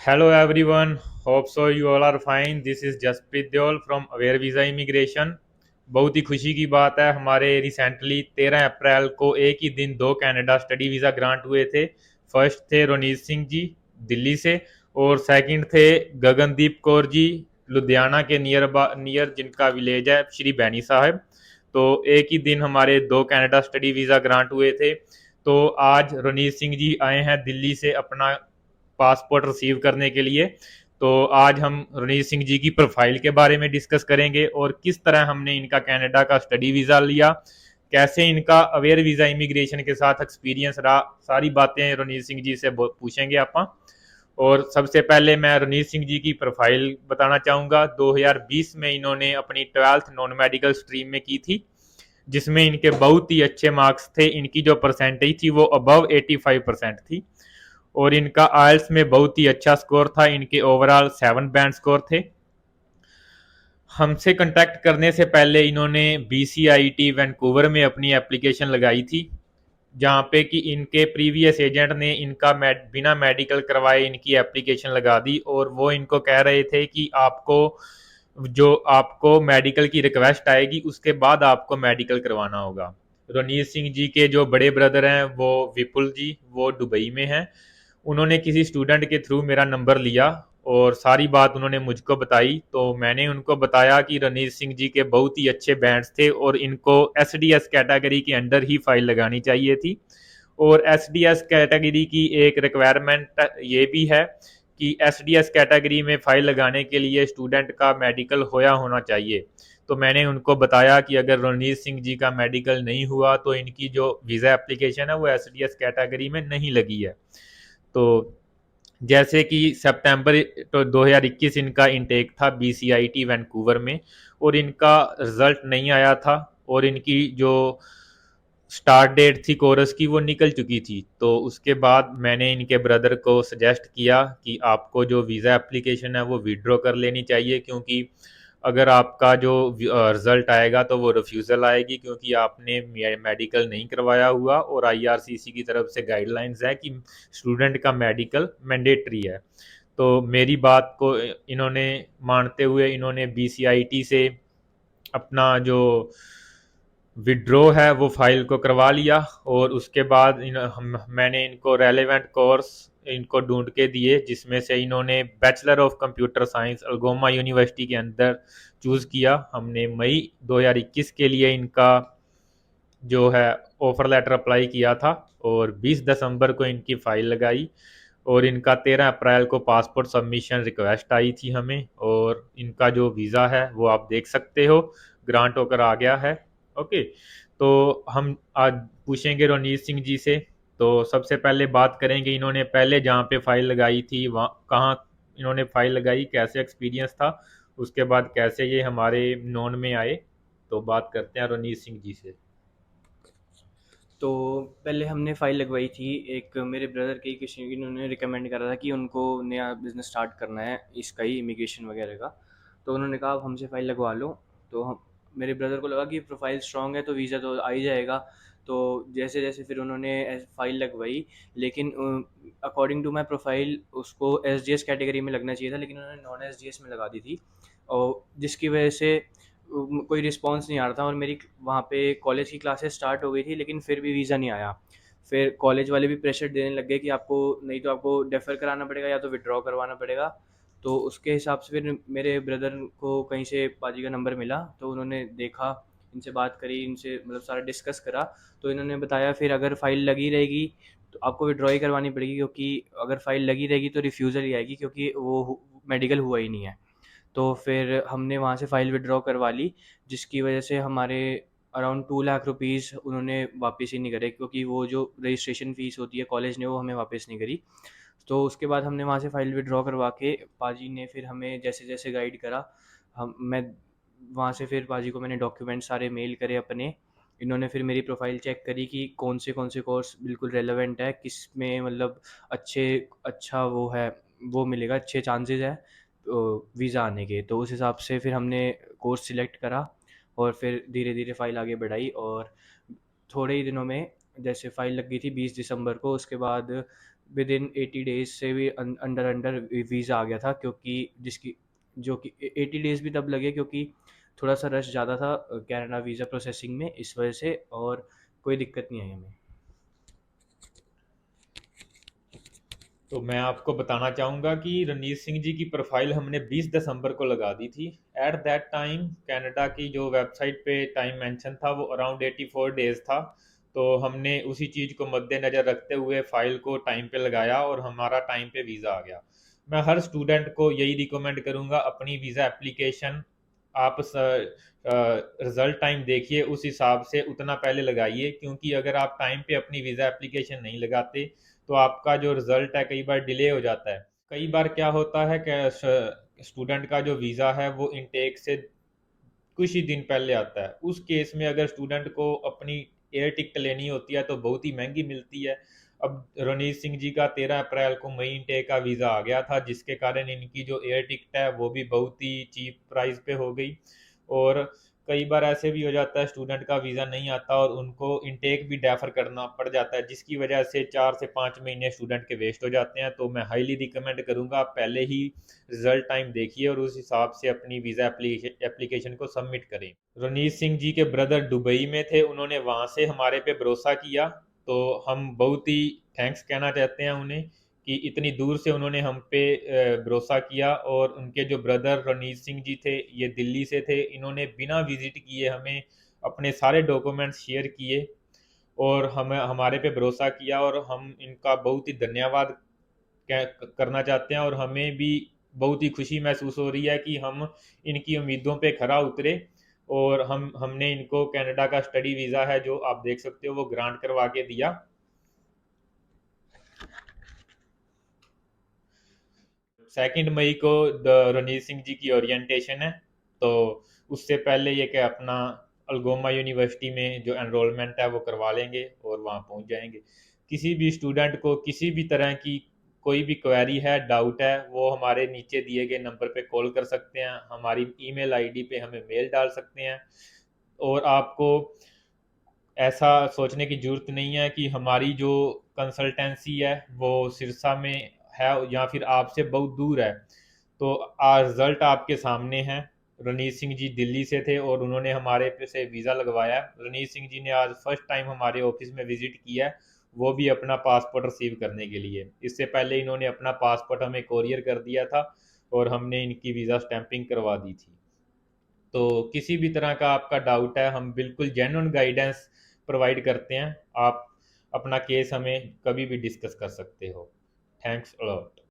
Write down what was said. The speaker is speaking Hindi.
Hello everyone, hope so you all are fine. This is Jasprit Deol from Aware Visa Immigration. बहुत ही खुशी की बात है, हमारे रिसेंटली 13 अप्रैल को एक ही दिन दो कनाडा स्टडी वीज़ा ग्रांट हुए थे। फर्स्ट थे रोनीत सिंह जी दिल्ली से, और सेकंड थे गगनदीप कौर जी लुधियाना के नियर जिनका विलेज है श्री बैनी साहब। तो एक ही दिन हमारे दो कनाडा स्टडी वीज़ा ग्रांट हुए थे। तो आज रोनीत सिंह जी आए हैं दिल्ली से अपना पासपोर्ट रिसीव करने के लिए। तो आज हम रणजीत सिंह जी की प्रोफाइल के बारे में डिस्कस करेंगे और किस तरह हमने इनका कनाडा का स्टडी वीज़ा लिया, कैसे इनका अवेयर वीज़ा इमिग्रेशन के साथ एक्सपीरियंस रहा। सारी बातें रणजीत सिंह जी से पूछेंगे आप। और सबसे पहले मैं रणजीत सिंह जी की प्रोफाइल बताना चाहूँगा। 2020 में इन्होंने अपनी 12th नॉन मेडिकल स्ट्रीम में की थी, जिसमें इनके बहुत ही अच्छे मार्क्स थे। इनकी जो परसेंटेज थी वो अबव 85% थी, और इनका आयल्स में बहुत ही अच्छा स्कोर था। इनके ओवरऑल 7 बैंड स्कोर थे। हमसे कांटेक्ट करने से पहले इन्होंने BCIT वैंकूवर में अपनी एप्लीकेशन लगाई थी, जहाँ पे कि इनके प्रीवियस एजेंट ने इनका बिना मेडिकल करवाए इनकी एप्लीकेशन लगा दी, और वो इनको कह रहे थे कि आपको मेडिकल की रिक्वेस्ट आएगी उसके बाद आपको मेडिकल करवाना होगा। रणजीत सिंह जी के जो बड़े ब्रदर हैं वो विपुल जी, वो दुबई में हैं। उन्होंने किसी स्टूडेंट के थ्रू मेरा नंबर लिया और सारी बात उन्होंने मुझको बताई। तो मैंने उनको बताया कि रणजीत सिंह जी के बहुत ही अच्छे बैंड्स थे और इनको SDS कैटेगरी के अंडर ही फाइल लगानी चाहिए थी। और SDS कैटेगरी की एक रिक्वायरमेंट ये भी है कि SDS कैटेगरी में फाइल लगाने के लिए स्टूडेंट का मेडिकल होया होना चाहिए। तो मैंने उनको बताया कि अगर रणजीत सिंह जी का मेडिकल नहीं हुआ तो इनकी जो वीज़ा एप्लीकेशन है वो SDS कैटेगरी में नहीं लगी है। तो जैसे कि सितंबर तो 2021 इनका इनटेक था BCIT वैंकूवर में, और इनका रिजल्ट नहीं आया था, और इनकी जो स्टार्ट डेट थी कोर्स की वो निकल चुकी थी। तो उसके बाद मैंने इनके ब्रदर को सजेस्ट किया कि आपको जो वीज़ा एप्लीकेशन है वो विड्रॉ कर लेनी चाहिए, क्योंकि अगर आपका जो रिजल्ट आएगा तो वो रिफ्यूज़ल आएगी, क्योंकि आपने मेडिकल नहीं करवाया हुआ, और IRCC की तरफ से गाइडलाइंस है कि स्टूडेंट का मेडिकल मैंडेटरी है। तो मेरी बात को इन्होंने मानते हुए इन्होंने BCIT से अपना जो विड्रॉ है वो फाइल को करवा लिया, और उसके बाद मैंने इनको रेलेवेंट कोर्स इनको ढूंढ के दिए, जिसमें से इन्होंने bachelor of computer science Algoma University के अंदर चूज़ किया। हमने मई 2021 के लिए इनका जो है ऑफर लेटर अप्लाई किया था, और 20 दिसंबर को इनकी फाइल लगाई, और इनका 13 अप्रैल को पासपोर्ट सबमिशन रिक्वेस्ट आई थी हमें, और इनका जो वीज़ा है वो आप देख सकते हो ग्रांट होकर आ गया है। ओके। तो हम आज पूछेंगे रणजीत सिंह जी से। तो सबसे पहले बात करेंगे इन्होंने पहले जहाँ पे फाइल लगाई थी वहाँ कहाँ इन्होंने फाइल लगाई, कैसे एक्सपीरियंस था, उसके बाद कैसे ये हमारे नॉन में आए। तो बात करते हैं रणजीत सिंह जी से। तो पहले हमने फ़ाइल लगवाई थी। एक मेरे ब्रदर के ही किसी इन्होंने रिकमेंड करा था कि उनको नया बिज़नेस स्टार्ट करना है इसका ही इमिग्रेशन वगैरह का। तो उन्होंने कहा आप हमसे फ़ाइल लगवा लो। तो हम मेरे ब्रदर को लगा कि प्रोफाइल स्ट्रांग है तो वीज़ा तो आ ही जाएगा। तो जैसे जैसे फिर उन्होंने फ़ाइल लगवाई, लेकिन अकॉर्डिंग टू माई प्रोफाइल उसको SGS कैटेगरी में लगना चाहिए था, लेकिन उन्होंने नॉन SGS में लगा दी थी। और जिसकी वजह से कोई रिस्पॉन्स नहीं आ रहा था, और मेरी वहाँ पे कॉलेज की क्लासेस स्टार्ट हो गई थी, लेकिन फिर भी वीज़ा नहीं आया। फिर कॉलेज वाले भी प्रेशर देने लग गए कि आपको नहीं तो आपको डेफर कराना पड़ेगा या तो विड्रॉ करवाना पड़ेगा। तो उसके हिसाब से फिर मेरे ब्रदर को कहीं से पाजी का नंबर मिला, तो उन्होंने देखा, इनसे बात करी, इनसे मतलब सारा डिस्कस करा। तो इन्होंने बताया फिर अगर फ़ाइल लगी रहेगी तो आपको विड्रॉ ही करवानी पड़ेगी, क्योंकि अगर फ़ाइल लगी रहेगी तो रिफ्यूज़ल ही आएगी, क्योंकि वो मेडिकल हुआ ही नहीं है। तो फिर हमने वहाँ से फ़ाइल विड्रॉ करवा ली, जिसकी वजह से हमारे अराउंड 2 लाख रुपीज़ उन्होंने वापस ही नहीं करे, क्योंकि वो जो रजिस्ट्रेशन फ़ीस होती है कॉलेज ने वो हमें वापस नहीं करी। तो उसके बाद हमने वहाँ से फ़ाइल विड्रॉ करवा के पाजी ने फिर हमें जैसे-जैसे गाइड करा। हम मैं वहाँ से फिर पाजी को मैंने डॉक्यूमेंट सारे मेल करे अपने। इन्होंने फिर मेरी प्रोफ़ाइल चेक करी कि कौन से कोर्स बिल्कुल रेलेवेंट है, किसमें मतलब अच्छा वो है, वो मिलेगा, अच्छे चांसेस है वीज़ा आने के। तो उस हिसाब से फिर हमने कोर्स सिलेक्ट करा, और फिर धीरे-धीरे फ़ाइल आगे बढ़ाई। और थोड़े ही दिनों में जैसे फ़ाइल लग गई थी 20 दिसंबर को, उसके बाद विद इन 80 डेज से भी अंडर अंडर वीज़ा आ गया था, क्योंकि जिसकी जो कि 80 डेज भी तब लगे क्योंकि थोड़ा सा रश ज़्यादा था कनाडा वीज़ा प्रोसेसिंग में, इस वजह से। और कोई दिक्कत नहीं आई हमें। तो मैं आपको बताना चाहूँगा कि रणवीर सिंह जी की प्रोफाइल हमने 20 दिसंबर को लगा दी थी। एट दैट टाइम कनाडा की जो वेबसाइट पे टाइम मेंशन था वो अराउंड 84 डेज था। तो हमने उसी चीज़ को मद्देनज़र रखते हुए फाइल को टाइम पे लगाया और हमारा टाइम पे वीज़ा आ गया। मैं हर स्टूडेंट को यही रिकमेंड करूँगा, अपनी वीज़ा एप्लीकेशन आप रिजल्ट टाइम देखिए, उस हिसाब से उतना पहले लगाइए, क्योंकि अगर आप टाइम पे अपनी वीज़ा एप्लीकेशन नहीं लगाते तो आपका जो रिजल्ट है कई बार डिले हो जाता है। कई बार क्या होता है कि स्टूडेंट का जो वीज़ा है वो इनटेक से कुछ ही दिन पहले आता है। उस केस में अगर स्टूडेंट को अपनी एयर टिकट लेनी होती है तो बहुत ही महंगी मिलती है। अब रणवीर सिंह जी का 13 अप्रैल को मई इनटेक का वीज़ा आ गया था, जिसके कारण इनकी जो एयर टिकट है वो भी बहुत ही चीप प्राइस पे हो गई। और कई बार ऐसे भी हो जाता है स्टूडेंट का वीज़ा नहीं आता और उनको इनटेक भी डेफर करना पड़ जाता है, जिसकी वजह से 4 से 5 महीने स्टूडेंट के वेस्ट हो जाते हैं। तो मैं हाईली रिकमेंड करूँगा आप पहले ही रिजल्ट टाइम देखिए और उस हिसाब से अपनी वीज़ा एप्लीकेशन को सबमिट करें। रणवीर सिंह जी के ब्रदर दुबई में थे, उन्होंने वहाँ से हमारे पे भरोसा किया। तो हम बहुत ही थैंक्स कहना चाहते हैं उन्हें कि इतनी दूर से उन्होंने हम पे भरोसा किया। और उनके जो ब्रदर रणवीर सिंह जी थे ये दिल्ली से थे, इन्होंने बिना विजिट किए हमें अपने सारे डॉक्यूमेंट्स शेयर किए और हमें हमारे पे भरोसा किया। और हम इनका बहुत ही धन्यवाद करना चाहते हैं और हमें भी बहुत ही खुशी महसूस हो रही है कि हम इनकी उम्मीदों पे खरा उतरे और हमने इनको कनाडा का स्टडी वीज़ा है जो आप देख सकते हो वो ग्रांट करवा के दिया। 2 मई को रणजीत सिंह जी की ओरिएंटेशन है। तो उससे पहले ये कि अपना अल्गोमा यूनिवर्सिटी में जो एनरोलमेंट है वो करवा लेंगे और वहाँ पहुँच जाएंगे। किसी भी स्टूडेंट को किसी भी तरह की कोई भी क्वेरी है, डाउट है, वो हमारे नीचे दिए गए नंबर पे कॉल कर सकते हैं, हमारी ईमेल आईडी पे हमें मेल डाल सकते हैं। और आपको ऐसा सोचने की ज़रूरत नहीं है कि हमारी जो कंसल्टेंसी है वो सिरसा में है या फिर आपसे बहुत दूर है। तो रिजल्ट आपके सामने है। रणजीत सिंह जी दिल्ली से थे और उन्होंने हमारे पे से वीज़ा लगवाया। रणजीत सिंह जी ने आज फर्स्ट टाइम हमारे ऑफिस में विजिट किया है, वो भी अपना पासपोर्ट रिसीव करने के लिए। इससे पहले इन्होंने अपना पासपोर्ट हमें कोरियर कर दिया था और हमने इनकी वीज़ा स्टैंपिंग करवा दी थी। तो किसी भी तरह का आपका डाउट है हम बिल्कुल जेन्युइन गाइडेंस प्रोवाइड करते हैं। आप अपना केस हमें कभी भी डिस्कस कर सकते हो। Thanks a lot.